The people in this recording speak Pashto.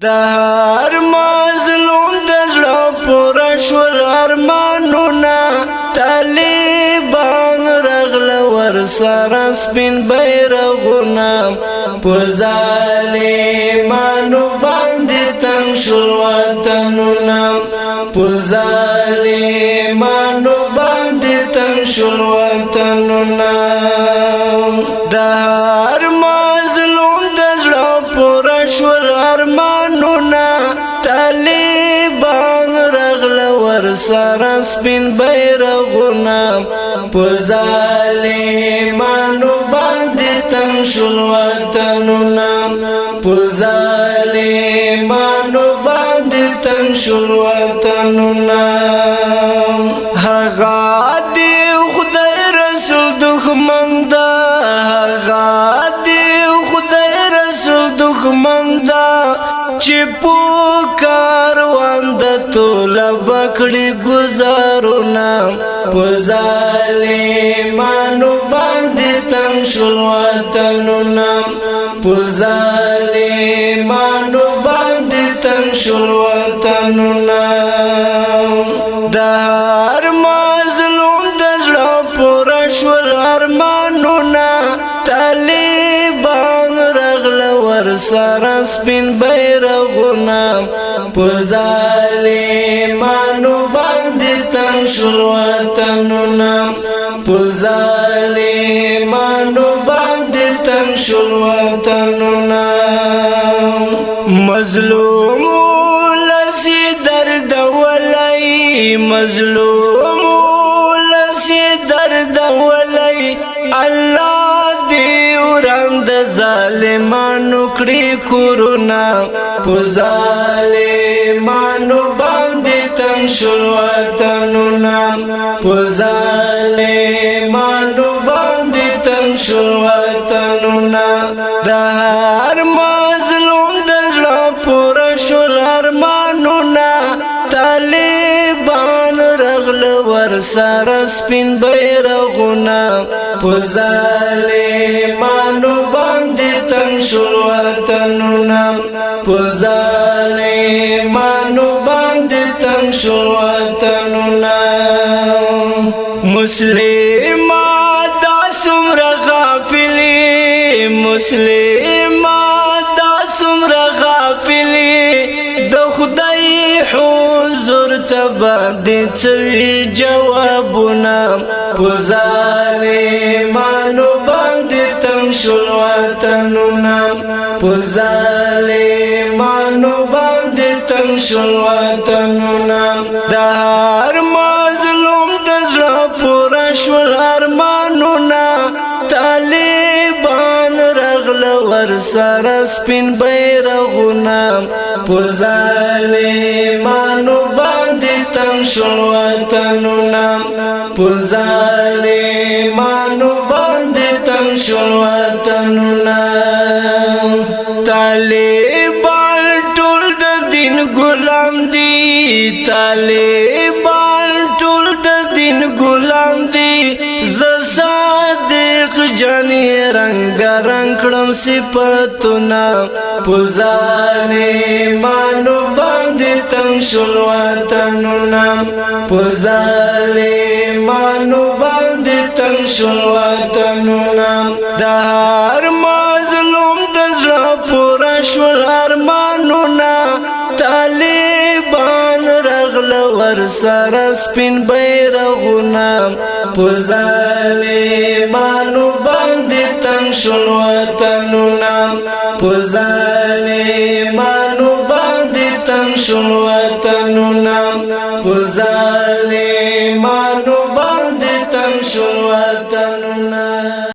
د هر مظلوم د زړه پوره شول ارمانونه طالبان رغله ورسره سپین بیرغونه په ظالمانو باندې تنګ شول وطنونه په ظالمانو باندې تنګ شول وطنونه د هر مظلوم د زړه پوره شول ارمانونه طالبان رغله ورسره سپین بیرغونه په ظالمانو باندې تنګ شول وطنونه په ظالمانو باندې تنګ شول وطنونه هغه دی خدای رسول دښمن دا هغه دی خدای رسول دښمن دا چې په کاروان د توله بکړي گزارونه په ظالمانو باندې تنګ شول وطنونه په ظالمانو باندې تنګ شول وطنونه د هر مظلوم د زړه پوره شول ارمانونه طالبان رغله ورسره سپین بیرغونه په ظالمانو باندې تنګ شول وطنونه په ظالمانو باندې تنګ شول وطنونه مظلوم لسی درد ولای مظلوم لسی درد ولای الله دی وران د ظالمانو کړي کورونا په ظالمانو باندې تنګ شول وطنونه په ظالمانو باندې تنګ شول وطنونه د هر مظلوم د زړه پوره شول ارمانونه طالبان رغله ورسره سپین بیرغونه په ظالمانو باندې تنګ شول وطنونه په ظالمانو باندې تنګ شول وطنونه مسلمان دا څومره غافلي مسلمان دا څومره غافلي د خدای حضور ته باندې څوي جوابونه په ظالمانو باندې تنګ شول وطنونه په ظالمانو باندې تنګ شول وطنونه د هر مظلوم د زړه پوره شول ارمانونه طالبان رغله ورسره سپین بیرغونه په ظالمانو باندې تنګ شول وطنونه په ظالمانو باندې تنګ شول وطنونه طالبان ټول د دین غلام دي طالبان ټول د دین غلام دي ز صادق جاني رنگ رنگ کړم صفاتونه په ظالمانو باندې تنګ شول وطنونه په ظالمانو باندې تنګ شول وطنونه د هر مظلوم د زړه پوره شول ارمانونه طالبان رغله ورسره سپین بیرغونه په ظالمانو باندې تنګ شول وطنونه په ظالمانو باندې تنګ شول وطنونه په ظالمانو باندې تنګ شول وطنونه